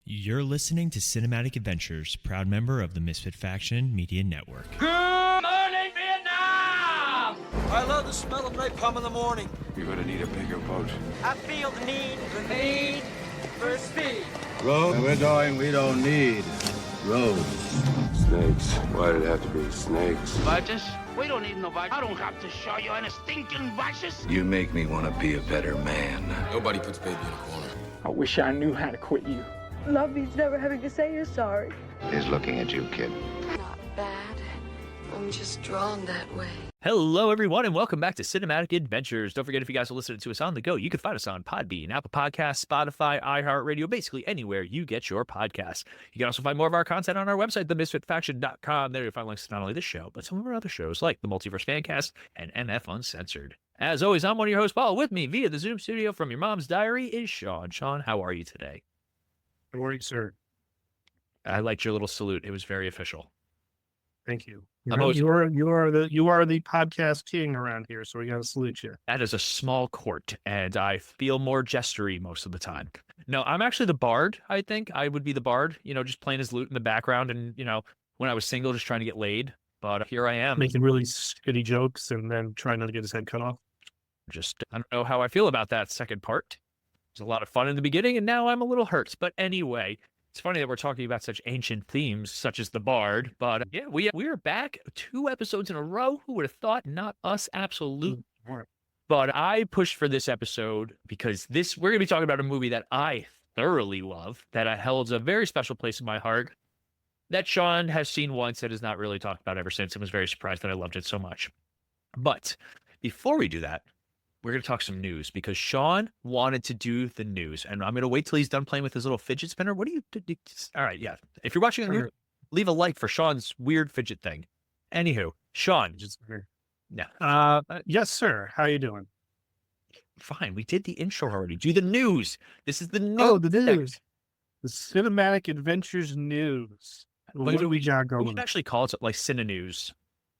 You're listening to Cinematic Adventures, proud member of the Misfit Faction Media Network. Good morning, Vietnam! I love the smell of napalm in the morning. You're gonna need a bigger boat. I feel the need for speed. Road, we're going, we don't need roads. Snakes. Why did it have to be snakes? Vices? We don't need no vices. I don't have to show you any stinking vices. You make me want to be a better man. Nobody puts baby in a corner. I wish I knew how to quit you. Love means never having to say you're sorry. He's looking at you, kid. Not bad. I'm just drawn that way. Hello, everyone, and welcome back to Cinematic Adventures. Don't forget, if you guys are listening to us on the go, you can find us on Podbean, Apple Podcasts, Spotify, iHeartRadio, basically anywhere you get your podcasts. You can also find more of our content on our website, themisfitfaction.com. There you'll find links to not only this show, but some of our other shows like the Multiverse Fancast and MF Uncensored. As always, I'm one of your hosts, Paul. With me via the Zoom studio from your mom's diary is Sean. Sean, how are you today? Good morning, sir. I liked your little salute. It was very official. Thank you. You I'm always- are the podcast king around here, so we gotta salute you. That is a small court, and I feel more gestury most of the time. No, I'm actually the bard, I think. I would be the bard, just playing his lute in the background and, when I was single, just trying to get laid. But here I am. Making really shitty jokes and then trying not to get his head cut off. I don't know how I feel about that second part. It was a lot of fun in the beginning, and now I'm a little hurt. But anyway, it's funny that we're talking about such ancient themes, such as the bard. But yeah, we are back 2 episodes in a row. Who would have thought? Not us, absolutely. But I pushed for this episode because we're going to be talking about a movie that I thoroughly love, that holds a very special place in my heart, that Sean has seen once and has not really talked about ever since, and was very surprised that I loved it so much. But before we do that, we're going to talk some news because Sean wanted to do the news, and I'm going to wait till he's done playing with his little fidget spinner. What do you do? All right, yeah. If you're watching on here, leave a like for Sean's weird fidget thing. Anywho, Sean. Yeah. Yes, sir. How you doing? Fine. We did the intro already. Do the news. This is the news. Oh, the news. The Cinematic Adventures news. What do we got We going? should actually call it like Cine News.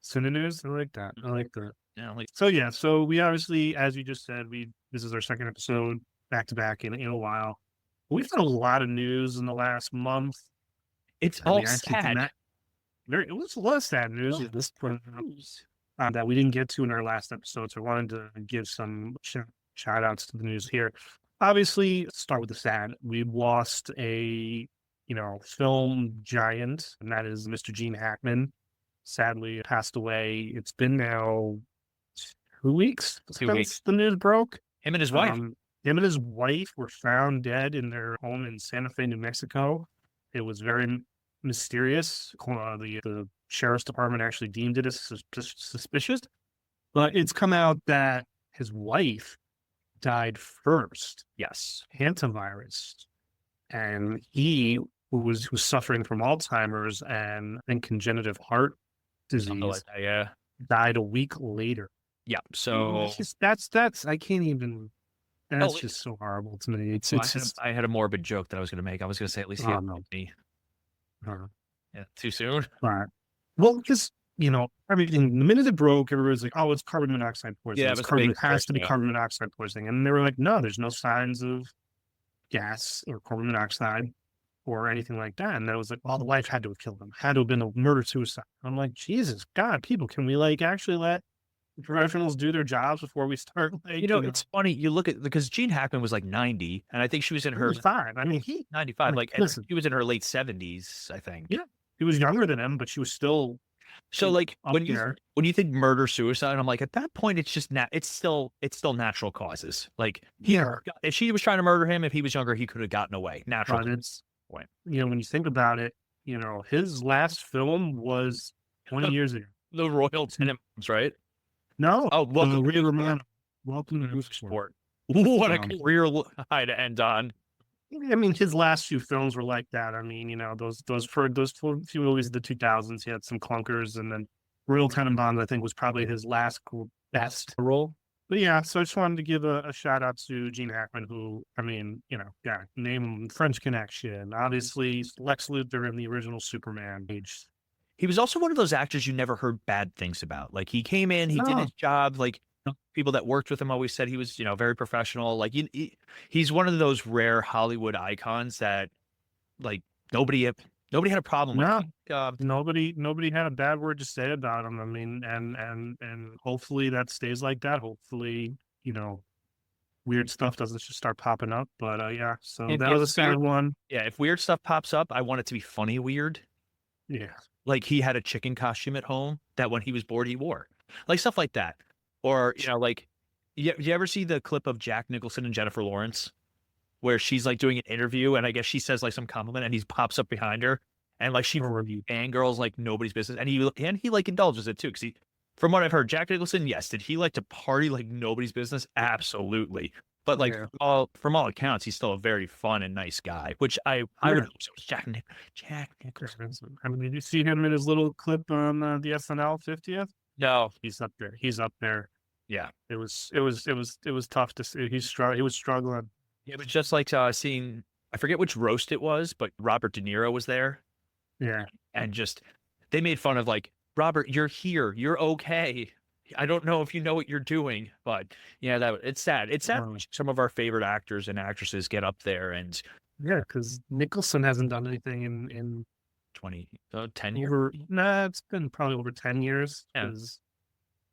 Cine News? I like that. I like that. Yeah, So we obviously, as you just said, this is our second episode back to back in a while. We've had a lot of news in the last month. it's And all we actually sad. it was a lot of sad news at this point that we didn't get to in our last episode. So I wanted to give some shout outs to the news here. Obviously, start with the sad. We lost a film giant, and that is Mr. Gene Hackman. Sadly, passed away. It's been now 2 weeks 2 since weeks. the news broke. Him and his wife. Him and his wife were found dead in their home in Santa Fe, New Mexico. It was very mysterious. The sheriff's department actually deemed it as suspicious, but it's come out that his wife died first, Yes. hantavirus, and he was suffering from Alzheimer's and I think congenital heart Something disease. like that, yeah. Died a week later. Yeah. So It's just, that's I can't even. That's Oh, just so horrible to me. It's I just had a morbid joke that I was going to make. I was going to say at least he Oh, had no. me. uh, Yeah. Too soon. Right. Well, because everything the minute it broke, everybody's like, "Oh, it's carbon monoxide poisoning. Yeah, It's it was carbon, big it has to be first, yeah. carbon monoxide poisoning." And they were like, "No, there's no signs of gas or carbon monoxide or anything like that." And I was like, "Well, the wife had to have killed him. Had to have been a murder suicide." I'm like, Jesus God, people, can we actually let professionals do their jobs before we start? It's funny. You look at because Gene Hackman was like 90, and I think she was in he her was fine. I mean, he 95. like, listen. She was in her late 70s, I think. Yeah. was younger than him, but she was still So like up when there. you think murder suicide, I'm like at that point it's just it's still natural causes. Like if she was trying to murder him, if he was younger, he could have gotten away. Natural. But it's point. when you think about it, his last film was 20 years ago. The Royal Tenenbaums, right? No, Oh, welcome Ray Romano. Welcome to Movie Sport. Sport. What a Um, career high to end on. I mean, his last few films were like that. I mean, those few movies of the 2000s, he had some clunkers, and then Royal Tenenbaums, I think, was probably his last best role. But yeah, so I just wanted to give a shout out to Gene Hackman, who, name him French Connection, obviously Lex Luthor in the original Superman age. He was also one of those actors you never heard bad things about. Like he came in, he did his job. Like people that worked with him always said he was, very professional. Like he's one of those rare Hollywood icons that like nobody had a problem with No. it. Nobody had a bad word to say about him. I mean, and hopefully that stays like that. Hopefully, weird stuff doesn't just start popping up. But yeah, so If- that if was a sad weird- one. Yeah, if weird stuff pops up, I want it to be funny weird. Yeah. Like he had a chicken costume at home that when he was bored he wore, like stuff like that. Or like you ever see the clip of Jack Nicholson and Jennifer Lawrence where she's like doing an interview and I guess she says like some compliment and he pops up behind her and like she fangirls like nobody's business and he like indulges it too because from what I've heard, Jack Nicholson, yes, did he like to party like nobody's business? Absolutely. But like from all accounts, he's still a very fun and nice guy, which I would hope so. Jack Nicholson. I mean, did you see him in his little clip on the SNL 50th? No, He's up there. He's up there. yeah, It was tough to see. He was struggling. it was just like seeing. I forget which roast it was, but Robert De Niro was there, Yeah. and just they made fun of like Robert, you're here, you're okay. I don't know if you know what you're doing, but yeah, it's sad. It's sad. Wow. Some of our favorite actors and actresses get up there and Yeah, because Nicholson hasn't done anything in 10 years. it's been probably over 10 years. Yeah.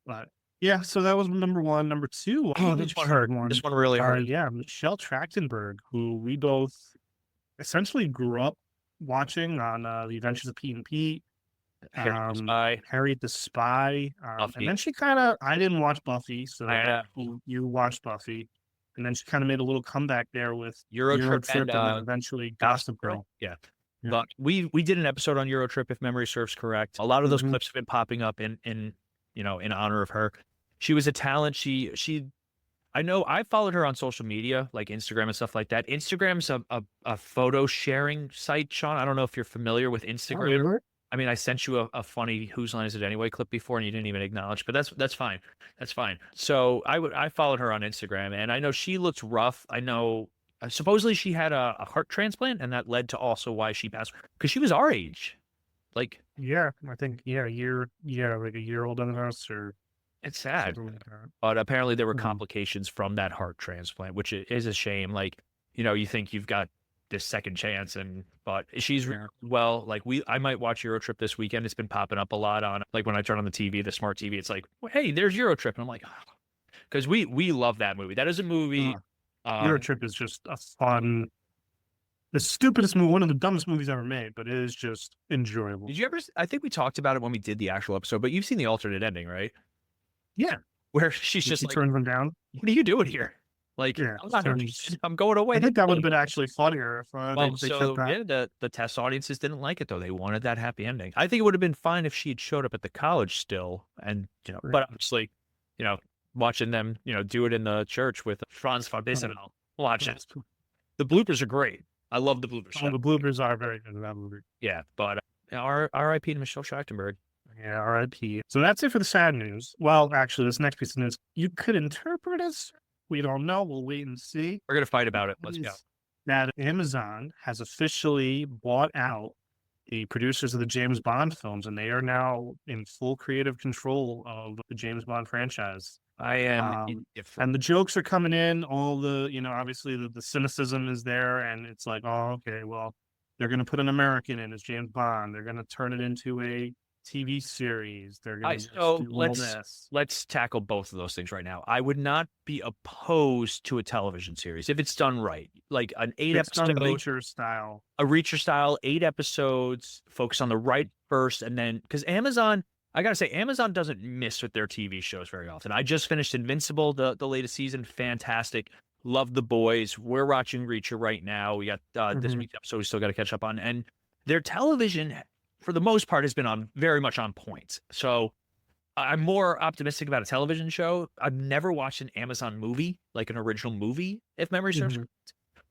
But yeah, so that was number one. Number two, this one really hurt. Yeah, Michelle Trachtenberg, who we both essentially grew up watching on The Adventures of Pete and Pete, Harriet the Spy, and then she I didn't watch Buffy, so you watched Buffy, and then she kind of made a little comeback there with Eurotrip and then eventually Gossip Girl. Yeah. Yeah. But we did an episode on Eurotrip, if memory serves correct. A lot of those clips have been popping up in honor of her. She was a talent. I know I followed her on social media, like Instagram and stuff like that. Instagram's a photo sharing site, Sean. I don't know if you're familiar with Instagram. I mean, I sent you a funny "Whose Line Is It Anyway" clip before, and you didn't even acknowledge. But that's fine. That's fine. So I followed her on Instagram, and I know she looked rough. I know supposedly she had a heart transplant, and that led to also why she passed because she was our age. Like Yeah, I think like a year older than us, or it's sad. something like that. But apparently there were complications from that heart transplant, which is a shame. Like you think you've got this second chance, but she's well. Like I might watch Eurotrip this weekend. It's been popping up a lot on like when I turn on the TV, the smart TV. It's like, well, hey, there's Eurotrip, and I'm like, because we love that movie. That is a movie. Eurotrip is just a fun, the stupidest movie, one of the dumbest movies ever made, but it is just enjoyable. Did you ever? I think we talked about it when we did the actual episode, but you've seen the alternate ending, right? Yeah, Where she's she just like, turns them down. "What are you doing here?" Like, Yeah, I'm not turns- interested. I'm going away. I think that would have been actually funnier if they kept that. yeah, the test audiences didn't like it though. They wanted that happy ending. I think it would have been fine if she had showed up at the college still, and but obviously, watching them, do it in the church with Franz Fabisano. Watch it. The bloopers are great. I love the bloopers. The bloopers are very good in that movie. Yeah, but R.I.P. to Michelle Trachtenberg. Yeah, R.I.P. So that's it for the sad news. Well, actually, this next piece of news you could interpret as we don't know. We'll wait and see. We're gonna fight about it. Let's go. That Amazon has officially bought out the producers of the James Bond films, and they are now in full creative control of the James Bond franchise. I am And the jokes are coming in. All the, obviously the cynicism is there, and it's like, oh, okay, well, they're going to put an American in as James Bond. They're going to turn it into a TV series. They're going to do all this. Let's tackle both of those things right now. I would not be opposed to a television series if it's done right, like an 8-episode Reacher style, 8 episodes, focus on the right first, and then because Amazon. I gotta say, Amazon doesn't miss with their TV shows very often. I just finished Invincible, the latest season, fantastic. Love The Boys. We're watching Reacher right now. We got this week's episode we still got to catch up on, and their television, for the most part, has been very much on point. So I'm more optimistic about a television show. I've never watched an Amazon movie, like an original movie, if memory serves.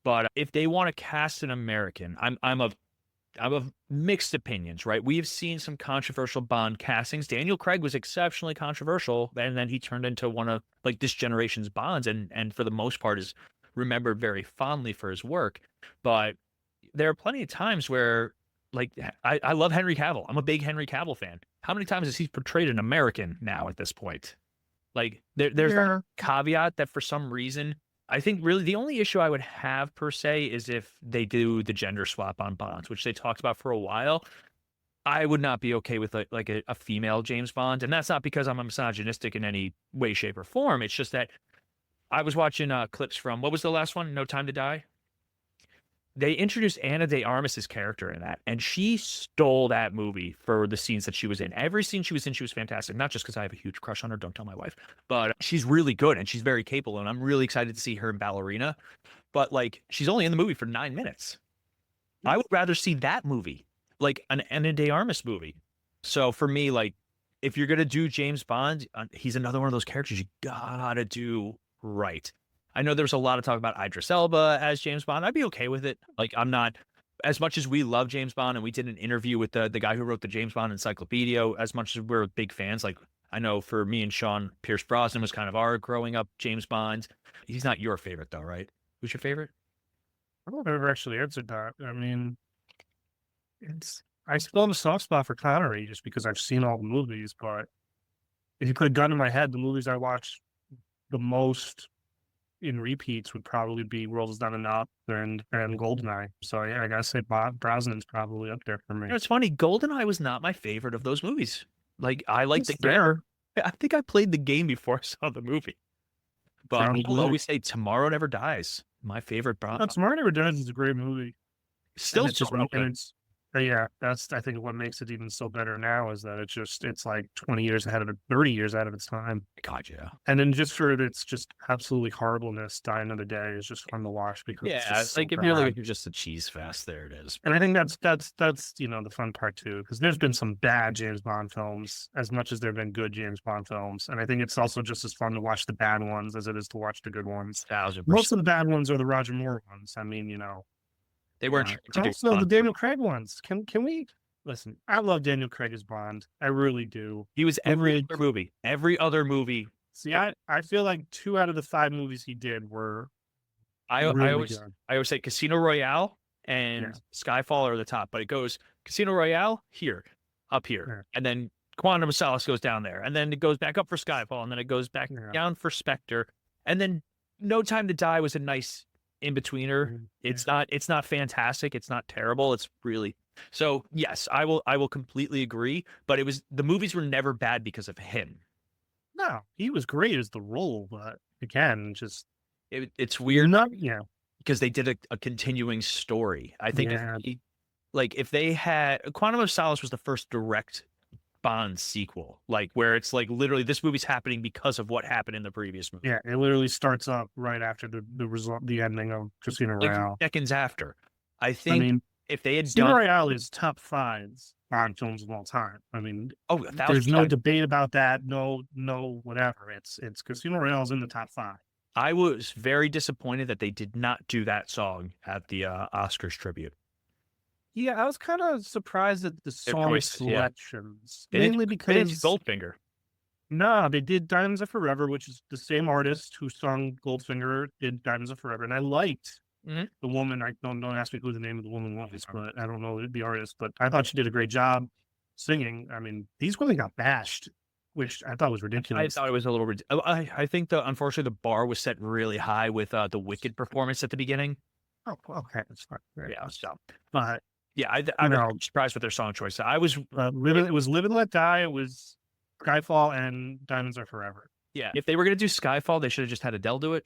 But if they want to cast an American, I'm of mixed opinions, right? We have seen some controversial Bond castings. Daniel Craig was exceptionally controversial, and then he turned into one of like this generation's Bonds, and for the most part is remembered very fondly for his work. But there are plenty of times where, like, I love Henry Cavill. I'm a big Henry Cavill fan. How many times has he portrayed an American now at this point? Like, there's a caveat that for some reason I think really the only issue I would have per se is if they do the gender swap on Bonds, which they talked about for a while. I would not be okay with like a female James Bond, and that's not because I'm a misogynistic in any way, shape, or form. It's just that I was watching clips from what was the last one? No Time to Die. They introduced Ana de Armas's character in that, and she stole that movie for the scenes that she was in. Every scene she was in, she was fantastic. Not just because I have a huge crush on her, don't tell my wife, but she's really good and she's very capable, and I'm really excited to see her in Ballerina. But like, she's only in the movie for 9 minutes. I would rather see that movie, like an Ana de Armas movie. So for me, like, if you're gonna do James Bond, he's another one of those characters you gotta do right. I know there was a lot of talk about Idris Elba as James Bond. I'd be okay with it. Like, I'm not, as much as we love James Bond, and we did an interview with the guy who wrote the James Bond Encyclopedia, as much as we're big fans, like, I know for me and Sean, Pierce Brosnan was kind of our growing up James Bond. He's not your favorite though, right? Who's your favorite? I don't know if I've ever actually answered that. I mean, I still have a soft spot for Connery just because I've seen all the movies, but if you put a gun in my head, the movies I watched the most in repeats would probably be World Is Not Enough and Goldeneye. So yeah, I gotta say Brosnan's probably up there for me. You know, it's funny. Goldeneye was not my favorite of those movies. Like, I like the game. I think I played the game before I saw the movie. But I'll always say Tomorrow Never Dies. My favorite Bond. Tomorrow Never Dies is a great movie. Still, it's just yeah, that's I think what makes it even so better now is that it's like 20 years ahead of it, 30 years out of its time. God, yeah. And then just for its just absolutely horribleness, Die Another Day is just fun to watch because it's like, if you're looking for just a cheese fest, there it is. And I think that's the fun part too, because there's been some bad James Bond films as much as there have been good James Bond films, and I think it's also just as fun to watch the bad ones as it is to watch the good ones. 1000%. Most of the bad ones are the Roger Moore ones. I mean, they weren't. Also, the Daniel Craig ones. Can we listen? I love Daniel Craig as Bond. I really do. He was every other movie. Every other movie. See, I feel like 2 out of the 5 movies he did were. I always say Casino Royale and Skyfall are the top, but it goes Casino Royale here, up here, and then Quantum of Solace goes down there, and then it goes back up for Skyfall, and then it goes back down for Spectre, and then No Time to Die was a nice in-betweener. It's not fantastic. It's not terrible. It's really, so yes, I will completely agree, but the movies were never bad because of him. No, he was great as the role, but again, just it's weird. Yeah, because they did a continuing story. I think if they had Quantum of Solace was the first direct Bond sequel, like where it's like literally this movie's happening because of what happened in the previous movie. Yeah, it literally starts up right after the ending of Casino Royale. Seconds after. I think if they had Casino Royale is top 5 Bond films of all time. I mean, there's no debate about that. No, whatever. It's Casino Royale is in the top 5. I was very disappointed that they did not do that song at the Oscars tribute. Yeah, I was kind of surprised at the song selections, mainly because they did Goldfinger. No, they did Diamonds Are Forever, which is the same artist who sung Goldfinger did Diamonds Are Forever, and I liked the woman. I don't ask me who the name of the woman was, but I don't know the artist, but I thought she did a great job singing. I mean, these women got bashed, which I thought was ridiculous. I thought it was a little ridiculous. I think unfortunately the bar was set really high with the Wicked performance at the beginning. Oh, okay, that's fine. Yeah, so but. Yeah, I'm surprised with their song choice. I was it was Live and Let Die. It was Skyfall and Diamonds Are Forever. Yeah, if they were gonna do Skyfall, they should have just had Adele do it.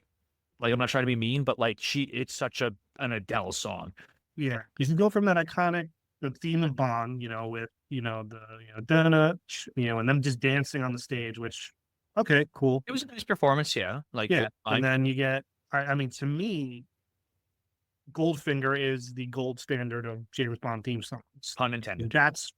Like, I'm not trying to be mean, but like it's such an Adele song. Yeah, you can go from that iconic the theme of Bond, with and them just dancing on the stage. Which, okay, cool. It was a nice performance, yeah. And then you get. I mean, to me, Goldfinger is the gold standard of James Bond theme songs. Pun intended. That's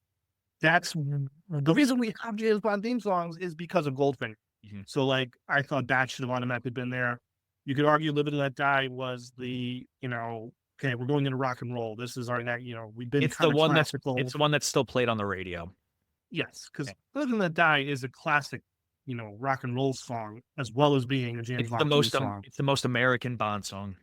the reason we have James Bond theme songs is because of Goldfinger. Mm-hmm. So like I thought that should have automatically been there. You could argue Live and Let Die was the, okay, we're going into rock and roll. This is our we've been it's the one classical. It's the one that's still played on the radio. Yes, because Live and Let Die is a classic, rock and roll song as well as being a James Bond theme song. It's the most American Bond song.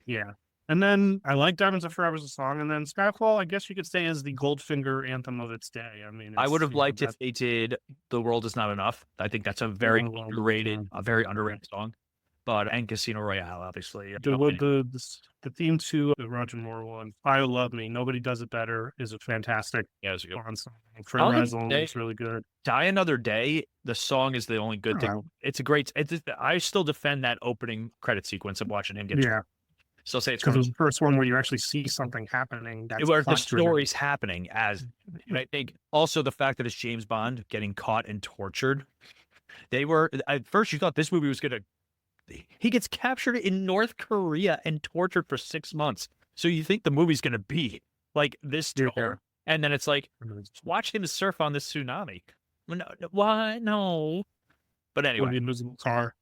Yeah. And then I like Diamonds Are Forever as a song. And then Skyfall, I guess you could say, is the Goldfinger anthem of its day. I mean, I would have liked if they did The World Is Not Enough. I think that's a very underrated song. and Casino Royale, obviously. The theme to the Roger Moore one, I Love Me, Nobody Does It Better, is a fantastic Yeah, it's a good. Bond song. Bedazzled is really good. Die Another Day, the song is the only good thing. Wow. It's a great. I still defend that opening credit sequence of watching him get. Yeah, Still say it's because it was the first one where you actually see something happening. That's where the plot-driven. story's happening as. And I think also the fact that it's James Bond getting caught and tortured. They were at first you thought this movie was gonna. He gets captured in North Korea and tortured for 6 months. So you think the movie's gonna be like this tone, and then it's like watch him surf on this tsunami. Why no? But anyway, the invisible car.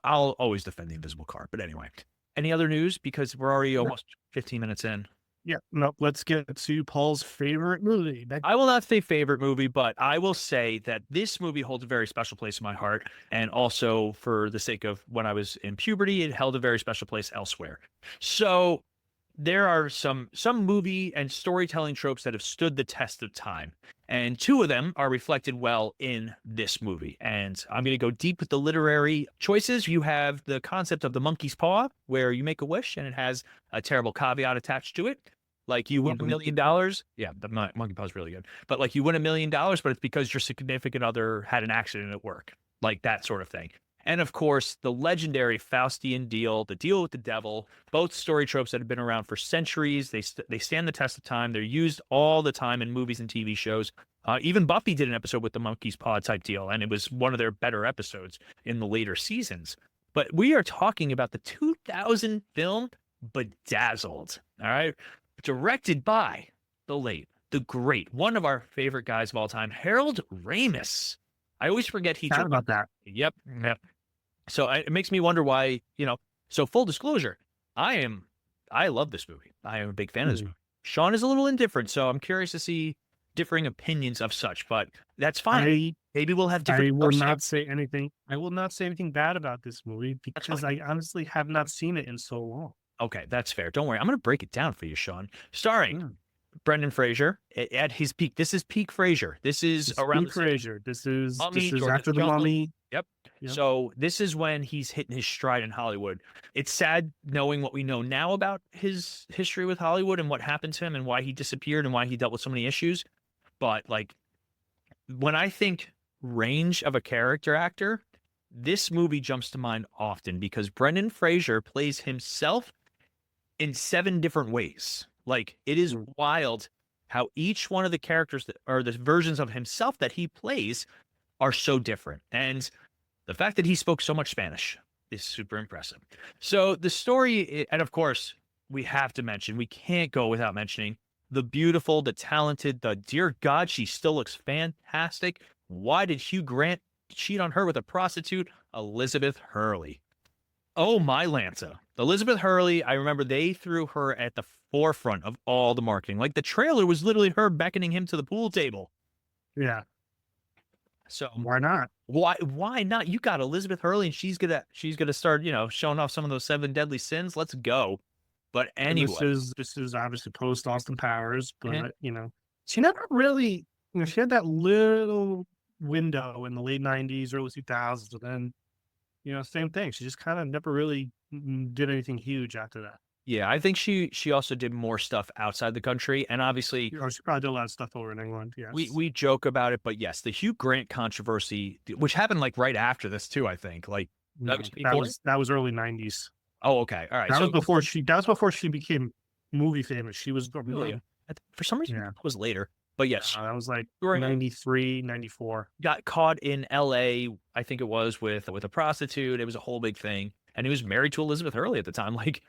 I'll always defend the invisible car. But anyway, any other news? Because we're already almost 15 minutes in. Yeah, no, let's get to Paul's favorite movie. I will not say favorite movie, but I will say that this movie holds a very special place in my heart. And also for the sake of when I was in puberty, it held a very special place elsewhere. So there are some movie and storytelling tropes that have stood the test of time. And 2 of them are reflected well in this movie. And I'm going to go deep with the literary choices. You have the concept of the monkey's paw, where you make a wish and it has a terrible caveat attached to it. Like you win $1 million. Yeah, the monkey paw is really good. But like you win $1 million, but it's because your significant other had an accident at work. Like that sort of thing. And of course, the legendary Faustian deal, the deal with the devil, both story tropes that have been around for centuries. They stand the test of time. They're used all the time in movies and TV shows. Even Buffy did an episode with the monkey's paw type deal, and it was one of their better episodes in the later seasons. But we are talking about the 2000 film Bedazzled, all right? Directed by the late, the great, one of our favorite guys of all time, Harold Ramis. I always forget he Sad about that. Yep. So it makes me wonder why, so full disclosure, I love this movie. I am a big fan of this movie. Sean is a little indifferent, so I'm curious to see differing opinions of such, but that's fine. Maybe we'll have different. I will not say anything bad about this movie because I honestly have not seen it in so long. Okay, that's fair. Don't worry. I'm going to break it down for you, Sean. Starring Brendan Fraser at his peak. This is peak Fraser. This is around peak Fraser. This is Mummy, after the Mummy. Yep. So this is when he's hitting his stride in Hollywood. It's sad knowing what we know now about his history with Hollywood and what happened to him and why he disappeared and why he dealt with so many issues. But like when I think range of a character actor, this movie jumps to mind often because Brendan Fraser plays himself in 7 different ways. Like it is wild how each one of the characters or the versions of himself that he plays are so different. And the fact that he spoke so much Spanish is super impressive. So the story, and of course, we have to mention, we can't go without mentioning the beautiful, the talented, the dear God, she still looks fantastic. Why did Hugh Grant cheat on her with a prostitute? Elizabeth Hurley. Oh, my Lanta. Elizabeth Hurley, I remember they threw her at the forefront of all the marketing. Like the trailer was literally her beckoning him to the pool table. Yeah. So why not? Why not? You got Elizabeth Hurley and she's gonna start, showing off some of those 7 deadly sins. Let's go. But anyway. This is obviously post Austin Powers, but she never really she had that little window in the late 90s, early 2000s, and then same thing. She just kind of never really did anything huge after that. Yeah, I think she also did more stuff outside the country, and obviously, she probably did a lot of stuff over in England. Yes, we joke about it, but yes, the Hugh Grant controversy, which happened like right after this too, I think. Like that was early 90s. Oh, okay, all right. That was before she became movie famous. She was really for some reason it was later. But yes, that was like 93, 94. Got caught in L.A., I think it was, with a prostitute. It was a whole big thing. And he was married to Elizabeth Hurley at the time. Like,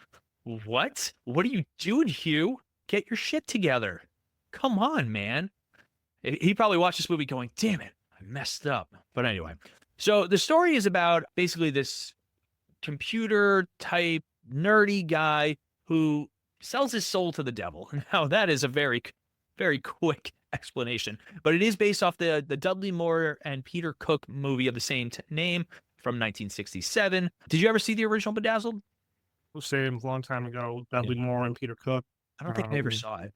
what? What are you doing, Hugh? Get your shit together. Come on, man. He probably watched this movie going, damn it, I messed up. But anyway, so the story is about basically this computer-type nerdy guy who sells his soul to the devil. Now, that is a very, very quick explanation, but it is based off the Dudley Moore and Peter Cook movie of the same name from 1967. Did you ever see the original Bedazzled? Same, a long time ago. Dudley Moore and Peter Cook. I don't think I ever saw it.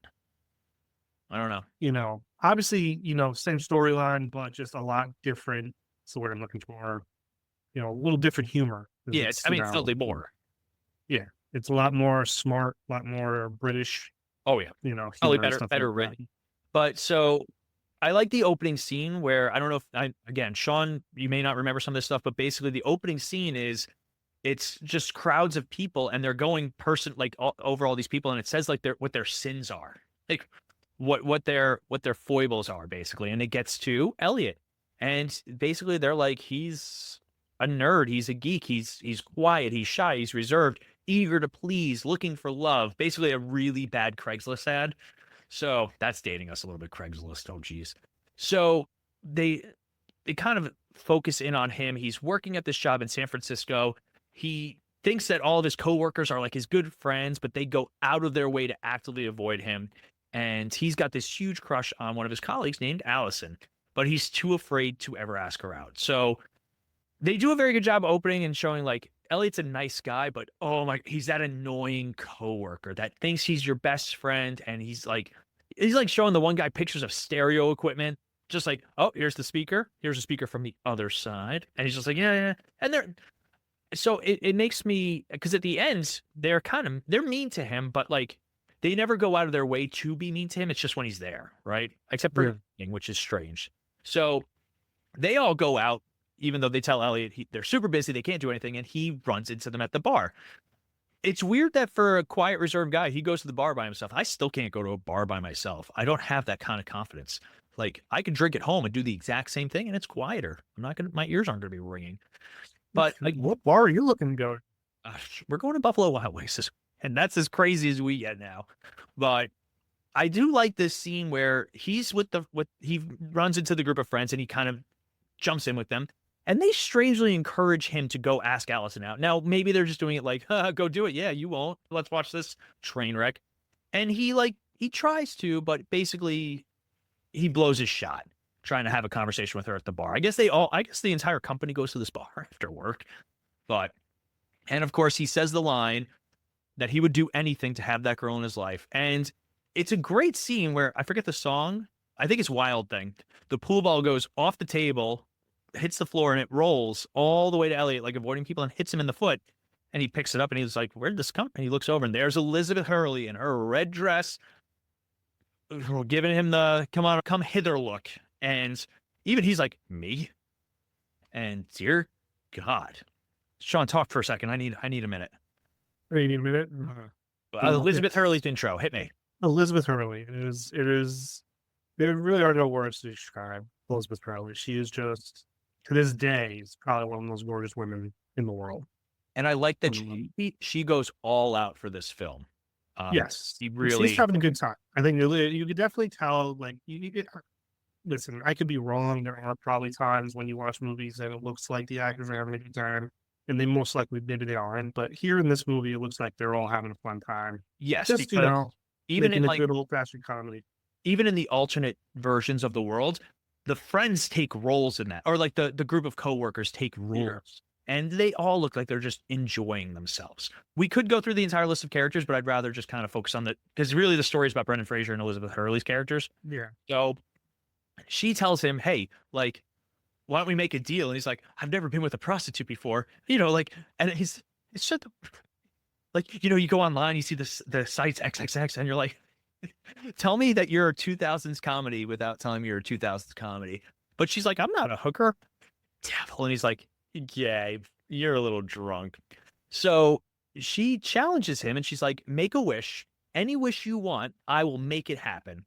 I don't know. Obviously, same storyline, but just a lot different. That's the word I'm looking for. A little different humor. Yeah, it's totally more. Yeah, it's a lot more smart, a lot more British. Oh yeah, probably humor and stuff better like that. written. But so I like the opening scene where I don't know if again, Sean, you may not remember some of this stuff, but basically the opening scene is it's just crowds of people and they're going over all these people and it says like what their sins are, like what their foibles are basically, and it gets to Elliot, and basically they're like he's a nerd, he's a geek, he's quiet, he's shy, he's reserved, eager to please, looking for love, basically a really bad Craigslist ad. So that's dating us a little bit, Craigslist. Oh, geez. So they kind of focus in on him. He's working at this job in San Francisco. He thinks that all of his coworkers are like his good friends, but they go out of their way to actively avoid him. And he's got this huge crush on one of his colleagues named Allison, but he's too afraid to ever ask her out. So they do a very good job opening and showing like Elliot's a nice guy, but oh my, he's that annoying coworker that thinks he's your best friend. And he's like showing the one guy pictures of stereo equipment, just like, oh, here's the speaker. Here's a speaker from the other side. And he's just like, yeah. And so it makes me, because at the end, they're mean to him, but like they never go out of their way to be mean to him. It's just when he's there, right? Except for which is strange. So they all go out, even though they tell Elliot they're super busy, they can't do anything, and he runs into them at the bar. It's weird that for a quiet, reserved guy, he goes to the bar by himself. I still can't go to a bar by myself. I don't have that kind of confidence. Like, I can drink at home and do the exact same thing, and it's quieter. My ears aren't going to be ringing. But like, what bar are you looking to go? We're going to Buffalo Wild Wings, and that's as crazy as we get now. But I do like this scene where he's he runs into the group of friends and he kind of jumps in with them. And they strangely encourage him to go ask Allison out. Now, maybe they're just doing it like, go do it. Yeah, you won't. Let's watch this train wreck. And he tries to, but basically he blows his shot trying to have a conversation with her at the bar. I guess the entire company goes to this bar after work. And of course he says the line that he would do anything to have that girl in his life. And it's a great scene where I forget the song. I think it's Wild Thing. The pool ball goes off the table, hits the floor, and it rolls all the way to Elliot, like avoiding people, and hits him in the foot. And he picks it up and he's like, where did this come? And he looks over and there's Elizabeth Hurley in her red dress, giving him the come hither look. And even he's like, me? And dear God, Sean, talk for a second. I need a minute. You need a minute? Elizabeth Hurley's intro. Hit me. Elizabeth Hurley. There really are no words to describe Elizabeth Hurley. She is just, to this day, is probably one of the most gorgeous women in the world. And I like that she goes all out for this film. Yes. She's having a good time. I think you could definitely tell, like, listen, I could be wrong. There are probably times when you watch movies and it looks like the actors are having a good time, and they most likely, maybe they aren't. But here in this movie, it looks like they're all having a fun time. Yes. Just, even in like good old-fashioned comedy. Even in the alternate versions of the world, the friends take roles in that, or like the group of coworkers take roles, and they all look like they're just enjoying themselves. We could go through the entire list of characters, but I'd rather just kind of focus on because really the story is about Brendan Fraser and Elizabeth Hurley's characters. Yeah. So she tells him, hey, like, why don't we make a deal? And he's like, I've never been with a prostitute before, and it's just like, you go online, you see the sites XXX, and you're like, tell me that you're a 2000s comedy without telling me you're a 2000s comedy. But she's like, I'm not a hooker. Devil. And he's like, yeah, you're a little drunk. So she challenges him and she's like, make a wish. Any wish you want, I will make it happen.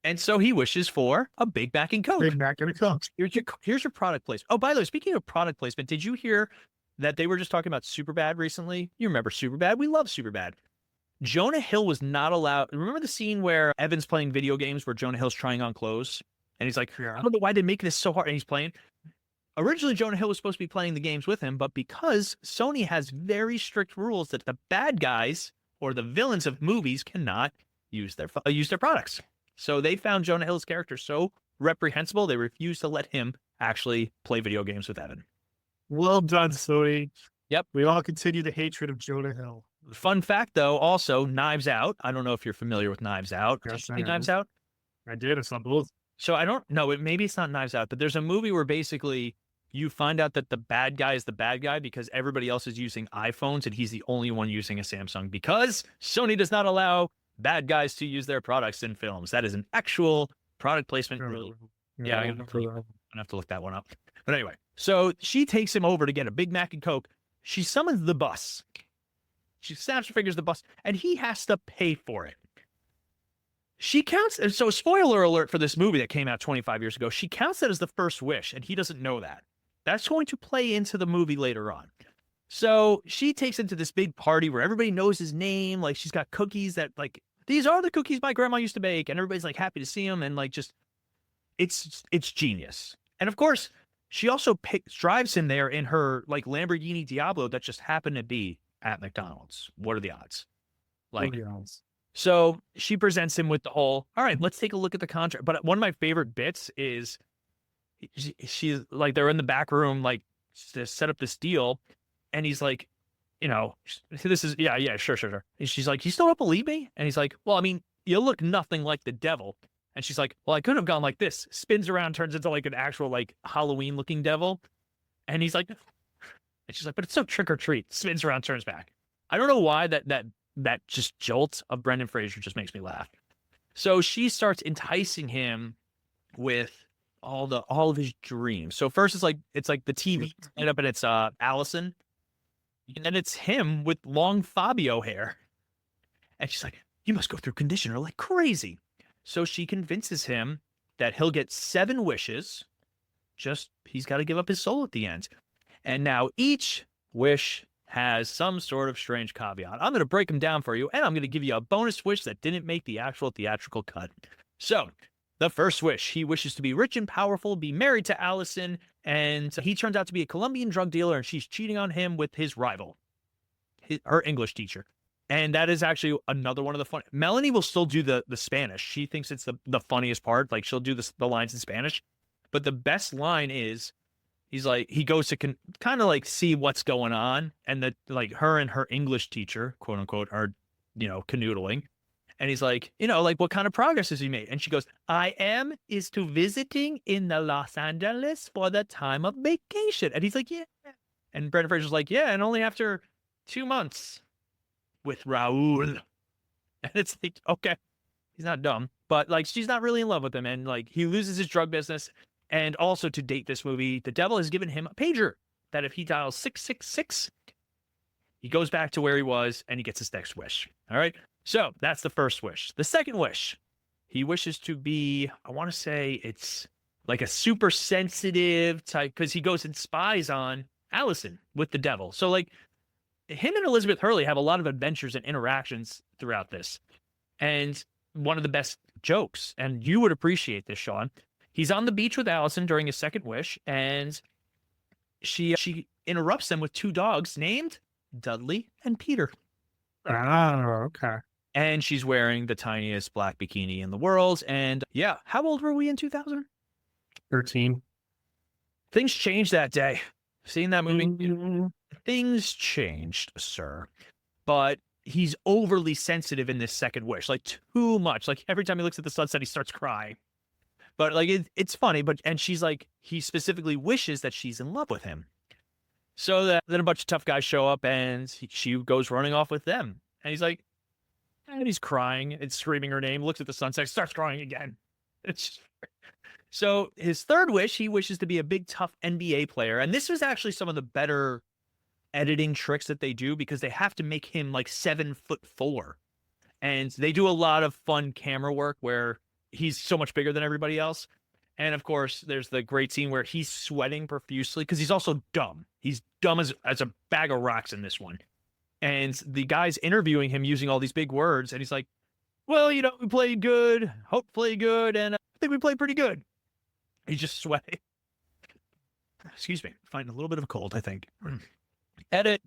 And so he wishes for a Big Mac and Coke. Big Mac and Coke. Here's your product placement. Oh, by the way, speaking of product placement, did you hear that they were just talking about Superbad recently? You remember Superbad? We love Superbad. Jonah Hill was not allowed. Remember the scene where Evan's playing video games where Jonah Hill's trying on clothes? And he's like, I don't know why they make this so hard. And he's playing. Originally, Jonah Hill was supposed to be playing the games with him, but because Sony has very strict rules that the bad guys or the villains of movies cannot use their products. So they found Jonah Hill's character so reprehensible, they refused to let him actually play video games with Evan. Well done, Sony. Yep. We all continue the hatred of Jonah Hill. Fun fact, though, also, Knives Out. I don't know if you're familiar with Knives Out. Yes, Did you see Knives Out? I did. It's not both. So I don't know. Maybe it's not Knives Out, but there's a movie where basically you find out that the bad guy is the bad guy because everybody else is using iPhones and he's the only one using a Samsung because Sony does not allow bad guys to use their products in films. That is an actual product placement rule. Yeah, I'm gonna have to look that one up. But anyway, so she takes him over to get a Big Mac and Coke. She summons the bus. She snaps her fingers the bus, and he has to pay for it. She counts, and so spoiler alert for this movie that came out 25 years ago, she counts that as the first wish, and he doesn't know that. That's going to play into the movie later on. So she takes him to this big party where everybody knows his name. Like, she's got cookies that, like, these are the cookies my grandma used to bake, and everybody's, like, happy to see him, and, like, just, it's genius. And, of course, she also drives him there in her, like, Lamborghini Diablo that just happened to be at McDonald's. What are the odds? Like, so she presents him with the whole, all right, let's take a look at the contract. But one of my favorite bits is she's like, they're in the back room, like, to set up this deal. And he's like, you know, this is, yeah, sure. And she's like, you still don't believe me? And he's like, well, I mean, you look nothing like the devil. And she's like, well, I could have gone like this. Spins around, turns into like an actual like Halloween looking devil. And he's like, and she's like, but it's so trick or treat. Spins around, turns back. I don't know why that just jolt of Brendan Fraser just makes me laugh. So she starts enticing him with all of his dreams. So first it's like the TV end up and it's Allison. And then it's him with long Fabio hair. And she's like, you must go through conditioner like crazy. So she convinces him that he'll get 7 wishes. Just he's got to give up his soul at the end. And now each wish has some sort of strange caveat. I'm going to break them down for you, and I'm going to give you a bonus wish that didn't make the actual theatrical cut. So, the first wish, he wishes to be rich and powerful, be married to Allison, and he turns out to be a Colombian drug dealer, and she's cheating on him with his rival, her English teacher. And that is actually another one of the fun. Melanie will still do the Spanish. She thinks it's the funniest part. Like, she'll do the lines in Spanish. But the best line is, he's like, he goes to kind of like see what's going on. And that like her and her English teacher, quote unquote, are, you know, canoodling. And he's like, you know, like, what kind of progress has he made? And she goes, is to visiting in the Los Angeles for the time of vacation. And he's like, yeah. And Brendan Fraser's like, yeah. And only after 2 months with Raul. And it's like, okay, he's not dumb, but like, she's not really in love with him. And like, he loses his drug business. And also to date this movie, the devil has given him a pager that if he dials 666, he goes back to where he was and he gets his next wish. All right. So that's the first wish. The second wish, he wishes to be, I want to say it's like a super sensitive type, because he goes and spies on Allison with the devil. So like him and Elizabeth Hurley have a lot of adventures and interactions throughout this. And one of the best jokes, and you would appreciate this, Sean, he's on the beach with Allison during his second wish, and she interrupts them with 2 dogs named Dudley and Peter. Oh, okay. And she's wearing the tiniest black bikini in the world. And yeah, how old were we in 2000? 13. Things changed that day. Seeing that movie, things changed, sir. But he's overly sensitive in this second wish, like too much. Like every time he looks at the sunset, he starts crying. But like it's funny. And she's like, he specifically wishes that she's in love with him. So then a bunch of tough guys show up, and she goes running off with them. And he's like, and he's crying and screaming her name, looks at the sunset, starts crying again. So his third wish, he wishes to be a big, tough NBA player. And this was actually some of the better editing tricks that they do, because they have to make him like 7'4". And they do a lot of fun camera work where he's so much bigger than everybody else. And of course, there's the great scene where he's sweating profusely because he's also dumb. He's dumb as a bag of rocks in this one. And the guy's interviewing him using all these big words. And he's like, well, you know, we played good, hope played good, and I think we played pretty good. He's just sweating. Excuse me. Fighting a little bit of a cold, I think. Edit.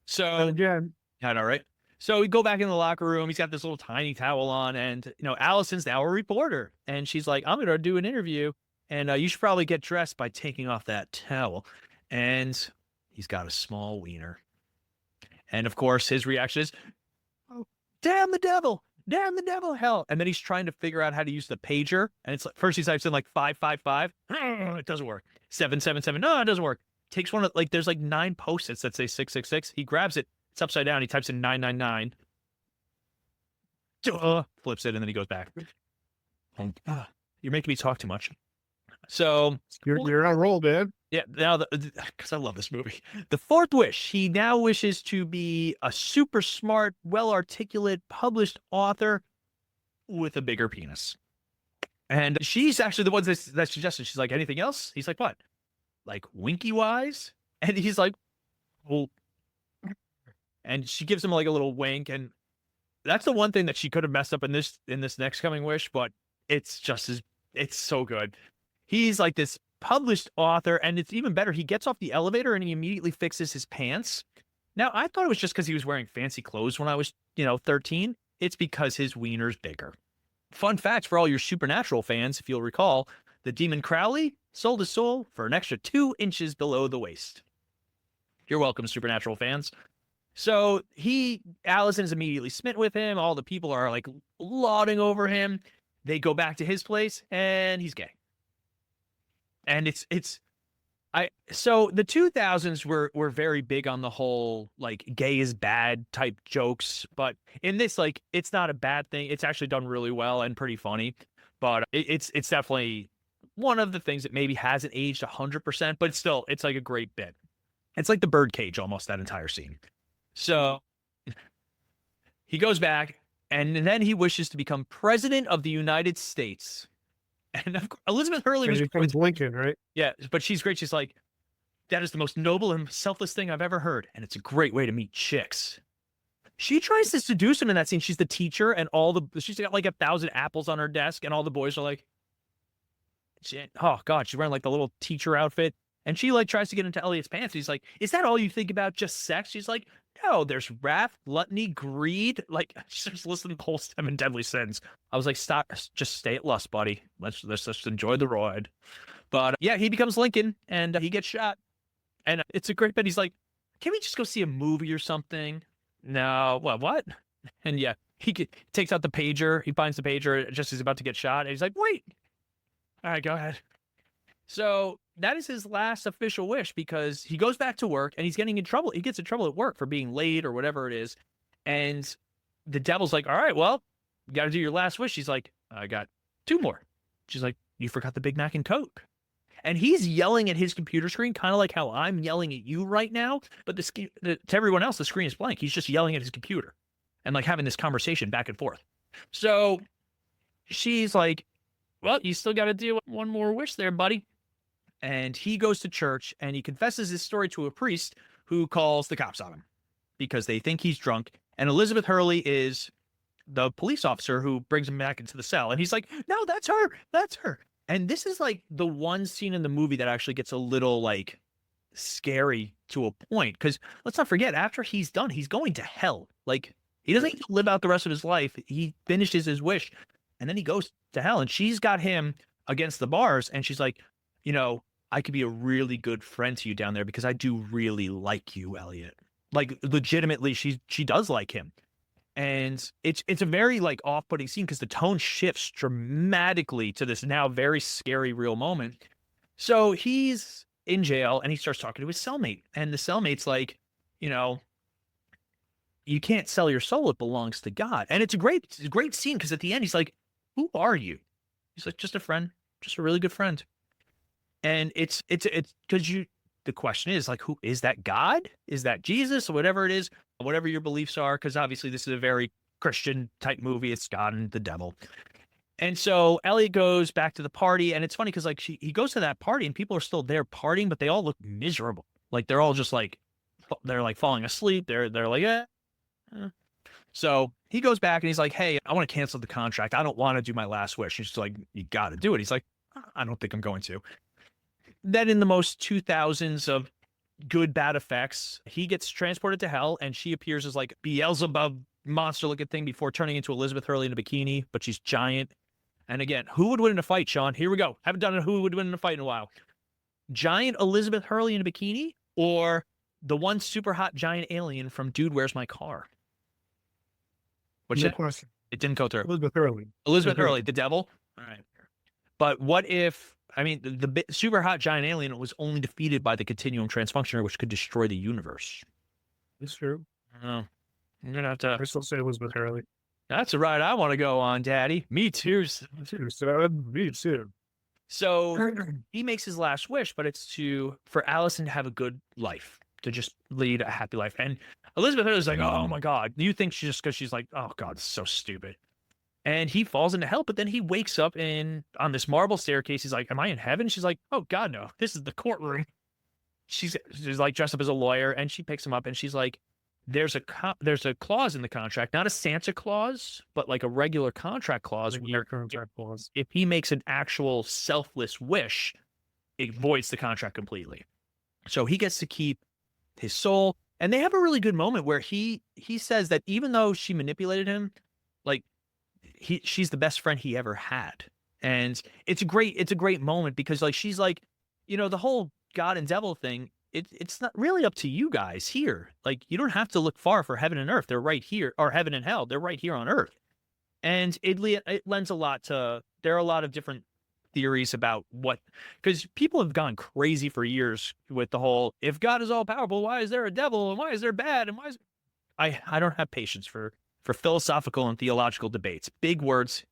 So, Yeah. I know, right? So we go back in the locker room. He's got this little tiny towel on, and you know, Allison's now a reporter, and she's like, "I'm going to do an interview, and you should probably get dressed by taking off that towel." And he's got a small wiener, and of course, his reaction is, "Oh, damn the devil!" damn the devil, hell. And then he's trying to figure out how to use the pager. And it's like, first he types in like 555. It doesn't work. 777. No, it doesn't work. Takes one of like, there's like 9 post-its that say 666. He grabs it. It's upside down. He types in 999. Flips it, and then he goes back. You're making me talk too much. So You're on a roll, man. yeah, now because I love this movie. The 4th wish, he now wishes to be a super smart, well-articulate, published author with a bigger penis. And she's actually the one that suggested. She's like, anything else? He's like, what? Like winky wise? And he's like, well, and she gives him like a little wink, and that's the one thing that she could have messed up in this next coming wish, but it's so good. He's like this published author, and it's even better. He gets off the elevator and he immediately fixes his pants. Now, I thought it was just because he was wearing fancy clothes when I was, 13. It's because his wiener's bigger. Fun fact for all your Supernatural fans, if you'll recall, the demon Crowley sold his soul for an extra 2 inches below the waist. You're welcome, Supernatural fans. So Allison is immediately smitten with him. All the people are like lauding over him. They go back to his place and he's gay. And so the 2000s were very big on the whole like gay is bad type jokes. But in this, like, it's not a bad thing. It's actually done really well and pretty funny. But it's definitely one of the things that maybe hasn't aged 100%, but it's like a great bit. It's like the birdcage almost, that entire scene. So he goes back, and then he wishes to become president of the United States. And of course, Elizabeth Hurley becomes Lincoln, right? Yeah, but she's great. She's like, that is the most noble and selfless thing I've ever heard, and it's a great way to meet chicks. She tries to seduce him in that scene. She's the teacher, and she's got like 1,000 apples on her desk, and all the boys are like, oh God, she's wearing like the little teacher outfit. And she like tries to get into Elliot's pants. He's like, is that all you think about? Just sex? She's like, no, there's wrath, gluttony, greed. Like, just listen to the whole 7 deadly sins. I was like, stop, just stay at lust, buddy. Let's just enjoy the ride. But yeah, he becomes Lincoln, and he gets shot. And it's a great bit. He's like, can we just go see a movie or something? No, what? And yeah, he takes out the pager. He finds the pager just as he's about to get shot. And he's like, wait. All right, go ahead. So that is his last official wish, because he goes back to work and he's getting in trouble. He gets in trouble at work for being late or whatever it is. And the devil's like, all right, well, you got to do your last wish. He's like, I got 2 more. She's like, you forgot the Big Mac and Coke. And he's yelling at his computer screen, kind of like how I'm yelling at you right now. But to everyone else, the screen is blank. He's just yelling at his computer and like having this conversation back and forth. So she's like, well, you still got to do 1 more wish there, buddy. And he goes to church and he confesses his story to a priest who calls the cops on him because they think he's drunk. And Elizabeth Hurley is the police officer who brings him back into the cell. And he's like, no, that's her. That's her. And this is like the one scene in the movie that actually gets a little like scary to a point. Because let's not forget, after he's done, he's going to hell. Like, he doesn't get to live out the rest of his life. He finishes his wish and then he goes to hell. And she's got him against the bars. And she's like, I could be a really good friend to you down there because I do really like you, Elliot. Like, legitimately, she does like him. And it's a very like off-putting scene because the tone shifts dramatically to this now very scary real moment. So he's in jail and he starts talking to his cellmate. And the cellmate's like, you can't sell your soul. It belongs to God. And it's a great scene because at the end, he's like, who are you? He's like, just a friend, just a really good friend. And it's because the question is like, who is that? God? Is that Jesus? Or whatever it is, whatever your beliefs are, because obviously this is a very Christian type movie. It's God and the devil. And so Elliot goes back to the party, and it's funny because like he goes to that party and people are still there partying, but they all look miserable. Like they're all just like, they're like falling asleep. They're like, eh. So he goes back and he's like, hey, I want to cancel the contract. I don't want to do my last wish. She's like, you got to do it. He's like, I don't think I'm going to. Then in the most 2000s of good, bad effects, he gets transported to hell and she appears as like Beelzebub monster looking thing before turning into Elizabeth Hurley in a bikini, but she's giant. And again, who would win in a fight, Sean? Here we go. Haven't done a who would win in a fight in a while. Giant Elizabeth Hurley in a bikini or the one super hot giant alien from Dude, Where's My Car? Good question. It didn't go through. Elizabeth Hurley. Elizabeth Hurley, the devil. All right. But what if, I mean, the super hot giant alien was only defeated by the continuum transfunctioner, which could destroy the universe? It's true. I don't know. I'm going to have to. I still say Elizabeth Hurley. That's a ride I want to go on, Daddy. Me too. Me too. So he makes his last wish, but it's for Allison to have a good life, to just lead a happy life. And Elizabeth Hurley's like, oh my God. You think she's just because she's like, oh God, it's so stupid. And he falls into hell, but then he wakes up on this marble staircase. He's like, am I in heaven? She's like, oh God, no. This is the courtroom. She's like dressed up as a lawyer, and she picks him up, and she's like, there's a clause in the contract, not a Santa clause, but like a regular contract clause. If he makes an actual selfless wish, it voids the contract completely. So he gets to keep his soul. And they have a really good moment where he says that even though she manipulated him, like she's the best friend he ever had. And it's a great moment because like she's like, the whole God and devil thing, it's not really up to you guys here. Like, you don't have to look far for heaven and earth. They're right here, or heaven and hell. They're right here on earth. And it lends a lot to, there are a lot of different theories about because people have gone crazy for years with the whole, if God is all powerful, why is there a devil? And why is there bad? And I don't have patience for philosophical and theological debates. Big words.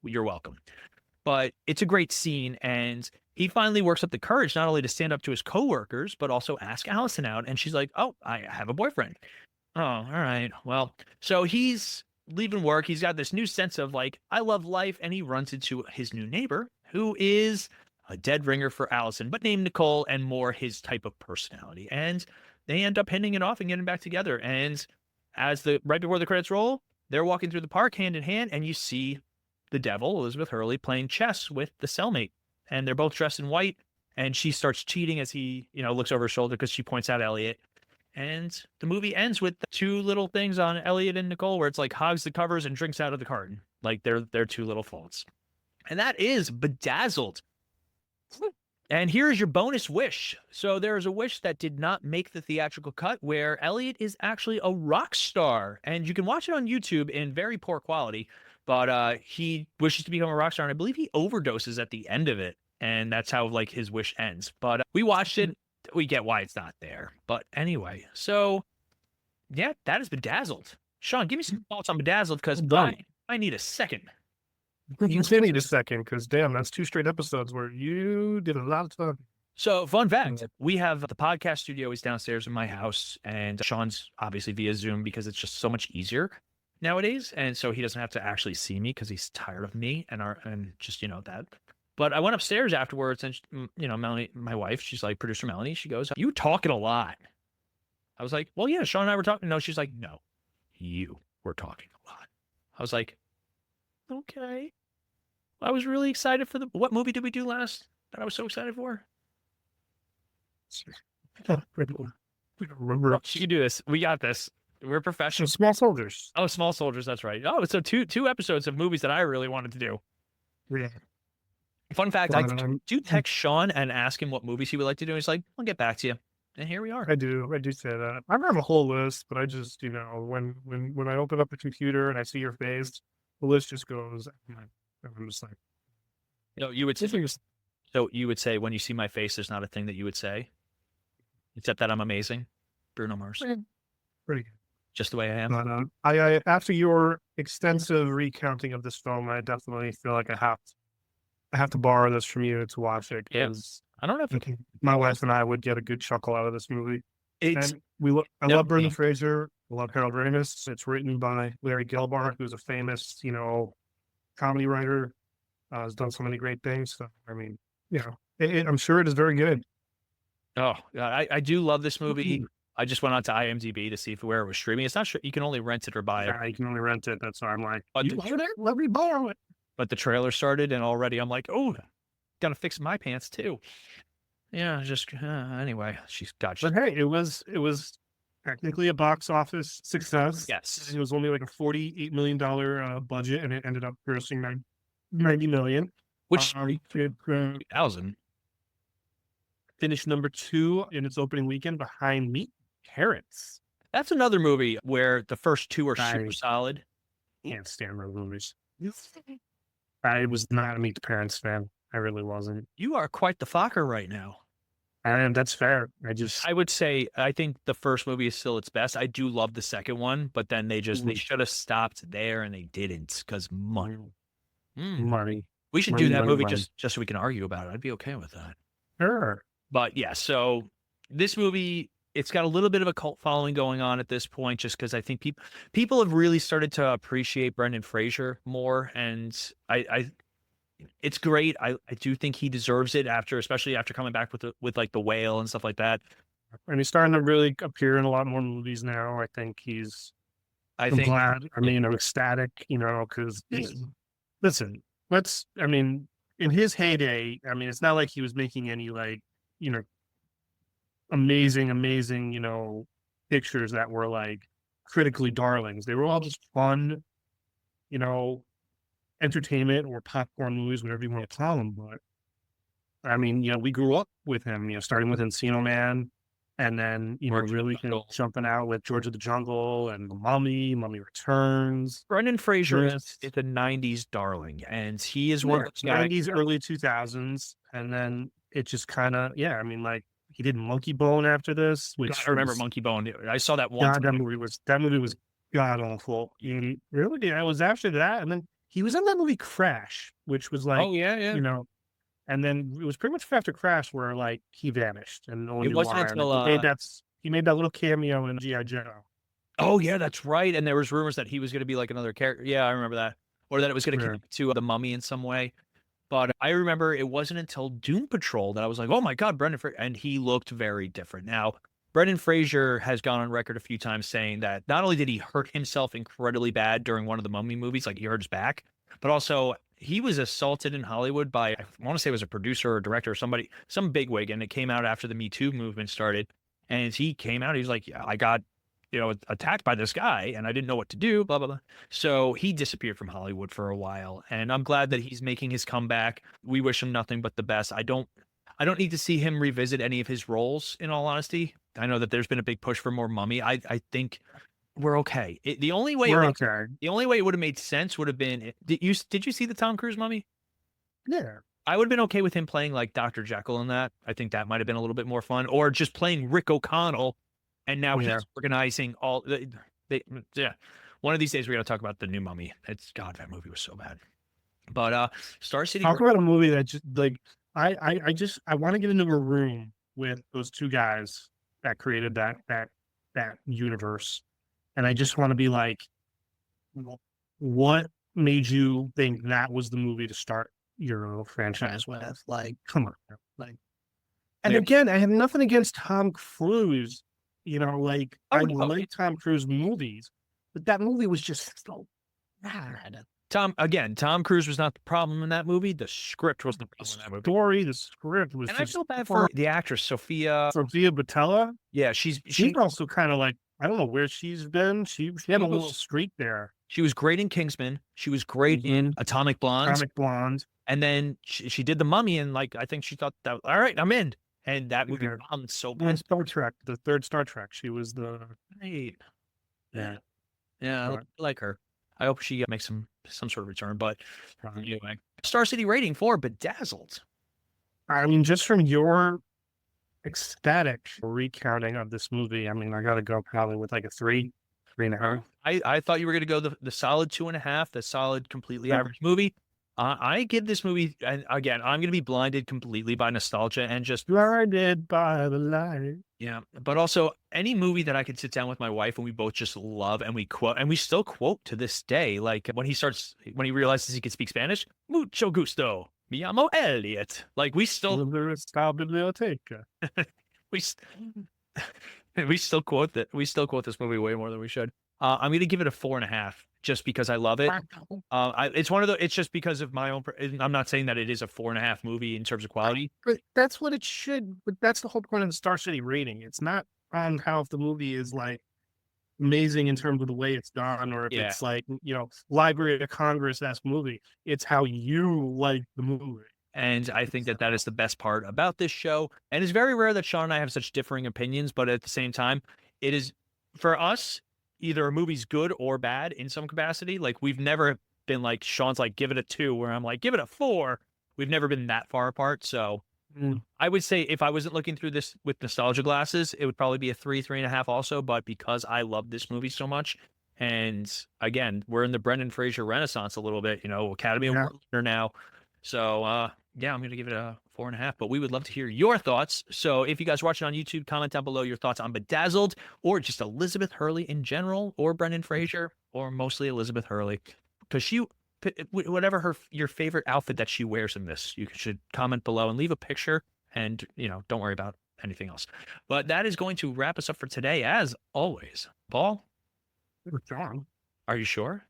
You're welcome. But it's a great scene, and he finally works up the courage not only to stand up to his coworkers, but also ask Allison out. And she's like, oh, I have a boyfriend. Oh, all right. Well, so he's leaving work. He's got this new sense of like, I love life. And he runs into his new neighbor, who is a dead ringer for Allison, but named Nicole, and more his type of personality. And they end up hitting it off and getting back together. And right before the credits roll, they're walking through the park hand in hand, and you see the devil, Elizabeth Hurley, playing chess with the cellmate. And they're both dressed in white, and she starts cheating as he, looks over her shoulder because she points out Elliot. And the movie ends with two little things on Elliot and Nicole where it's like hogs the covers and drinks out of the carton. Like they're two little faults. And that is Bedazzled. And here's your bonus wish. So there is a wish that did not make the theatrical cut where Elliot is actually a rock star. And you can watch it on YouTube in very poor quality. But he wishes to become a rock star, and I believe he overdoses at the end of it, and that's how like his wish ends. But we watched it; we get why it's not there. But anyway, so yeah, that is Bedazzled. Sean, give me some thoughts on Bedazzled because I need a second. You still need a second because damn, that's 2 straight episodes where you did a lot of talking. So fun fact, we have the podcast studio is downstairs in my house, and Sean's obviously via Zoom because it's just so much easier nowadays, and so he doesn't have to actually see me because he's tired of me and just that. But I went upstairs afterwards, and Melanie, my wife, she's like, producer Melanie, she goes, you talking a lot. I was like, well, yeah, Sean and I were talking. No, she's like, no, you were talking a lot. I was like, okay. I was really excited for what movie did we do last that I was so excited for? We don't remember. She can do this. We got this. We're professionals. Small Soldiers. Oh, Small Soldiers. That's right. Oh, so two episodes of movies that I really wanted to do. Yeah. Fun fact, I do text Sean and ask him what movies he would like to do. He's like, I'll get back to you. And here we are. I do say that. I have a whole list, but I just, when I open up the computer and I see your face, the list just goes, and I'm just like, you would say, so you would say when you see my face, there's not a thing that you would say, except that I'm amazing. Bruno Mars. Pretty good. Just the way I am. But, I after your extensive recounting of this film, I definitely feel like I have to borrow this from you to watch it. Because I don't have to. My wife and I would get a good chuckle out of this movie. I love Brendan Fraser. I love Harold Ramis. It's written by Larry Gelbart, who's a famous, comedy writer. Has done so many great things. So, I mean, I'm sure it is very good. Oh, I do love this movie. I just went on to IMDb to see where it was streaming. It's not sure you can only rent it or buy it. Yeah, you can only rent it. That's why I'm like, let me borrow it. But the trailer started, and already I'm like, oh, gotta fix my pants too. Yeah, just anyway, she's got you. But hey, it was technically a box office success. Yes, it was only like a $48 million budget, and it ended up grossing $90 million, which 2000. Finished number 2 in its opening weekend behind Meet Parents. That's another movie where the first 2 are super solid, Can't stand those movies. I was not a Meet the Parents fan. I really wasn't. You are quite the fucker right now. And that's fair. I would say I think the first movie is still its best. I do love the second one, but then they should have stopped there and they didn't because money. Money. We should Money, do that money, movie money. just so we can argue about it. I'd be okay with that. Sure. But yeah, so this movie, it's got a little bit of a cult following going on at this point, just because I think people have really started to appreciate Brendan Fraser more, and it's great. I do think he deserves it especially after coming back with like The Whale and stuff like that. And he's starting to really appear in a lot more movies now. I think I'm glad. I mean, I'm ecstatic, because listen, in his heyday, it's not like he was making any amazing, pictures that were like critically darlings. They were all just fun, entertainment or popcorn movies, whatever you want to call them. But we grew up with him, starting with Encino Man, and then really jumping out with George of the Jungle and The Mummy Returns. Brendan Fraser is a '90s darling, and he is one of those guys. '90s, early 2000s, and then it just kind of he did Monkey Bone after this, which I remember Monkey Bone. I saw that once. God, that movie was god awful. Really, I was after that, and then he was in that movie Crash, which was like, and then it was pretty much after Crash where he vanished, and no one it knew wasn't why. until He made that little cameo in G.I. Joe. Oh yeah, that's right. And there was rumors that he was going to be like another character. Yeah, I remember that, or that it was going to connect to the Mummy in some way. But I remember it wasn't until Doom Patrol that I was like, oh my God, Brendan Fraser. And he looked very different. Now, Brendan Fraser has gone on record a few times saying that not only did he hurt himself incredibly bad during one of the Mummy movies, like he hurt his back, but also he was assaulted in Hollywood by, I want to say it was a producer or director or somebody, some bigwig. And it came out after the Me Too movement started. And he came out, he was like, yeah, I got attacked by this guy and I didn't know what to do, blah, blah, blah. So he disappeared from Hollywood for a while. And I'm glad that he's making his comeback. We wish him nothing but the best. I don't need to see him revisit any of his roles, in all honesty. I know that there's been a big push for more Mummy. I think we're okay. The only way it would have made sense would have been, did you see the Tom Cruise Mummy? Yeah. I would have been okay with him playing like Dr. Jekyll in that. I think that might have been a little bit more fun, or just playing Rick O'Connell. And now he's organizing all. One of these days we're gonna talk about the new Mummy. God, that movie was so bad. But Star City. Talk about a movie that just I want to get into a room with those two guys that created that universe, and I just want to be like, what made you think that was the movie to start your franchise with? Like, come on, And again, I have nothing against Tom Cruise. I like Tom Cruise movies, but that movie was just so bad. Tom Cruise was not the problem in that movie. The script was the problem in that movie. The script was. And I feel bad for the actress Sophia Boutella. Yeah, she's also kind of like, I don't know where she's been. She had a little streak there. She was great in Kingsman. She was great in Atomic Blonde. And then she did The Mummy, and I think she thought that, all right, I'm in. And that movie bombed so bad. And Star Trek, the third Star Trek, she was the. Right. Yeah. Yeah, I like her. I hope she makes some sort of return. But anyway, Star City rating for Bedazzled. Just from your ecstatic recounting of this movie, I got to go probably with like a 3.5. I thought you were going to go the solid 2.5, the solid completely average movie. I give this movie, and again, I'm going to be blinded completely by nostalgia and just blinded by the light. Yeah, but also any movie that I could sit down with my wife and we both just love and we quote, and we still quote to this day. Like when he realizes he can speak Spanish, mucho gusto, me llamo Elliot. Like we still biblioteca. we still quote that. We still quote this movie way more than we should. I'm going to give it a 4.5. Just because I love it. It's just because of my own. I'm not saying that it is a 4.5 movie in terms of quality. But that's what it should. But that's the whole point of the Star City rating. It's not on how if the movie is amazing in terms of the way it's done, or if it's Library of Congress-esque movie. It's how you like the movie. And I think that is the best part about this show. And it's very rare that Sean and I have such differing opinions, but at the same time, it is for us. either a movie's good or bad in some capacity. Like we've never been like Sean's like give it a 2, where I'm like give it a 4. We've never been that far apart. So I would say if I wasn't looking through this with nostalgia glasses, it would probably be a 3, 3.5 also. But because I love this movie so much, and again, we're in the Brendan Fraser renaissance a little bit, Academy Award winner now. So yeah, I'm going to give it a 4.5, but we would love to hear your thoughts. So if you guys watch it on YouTube, comment down below your thoughts on Bedazzled, or just Elizabeth Hurley in general, or Brendan Fraser, or mostly Elizabeth Hurley, because whatever your favorite outfit that she wears in this, you should comment below and leave a picture, and don't worry about anything else. But that is going to wrap us up for today, as always. Paul, John, are you sure?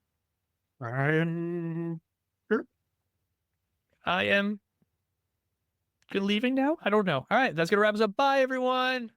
I am sure. I am leaving now. I don't know. All right, that's gonna wrap us up. Bye, everyone.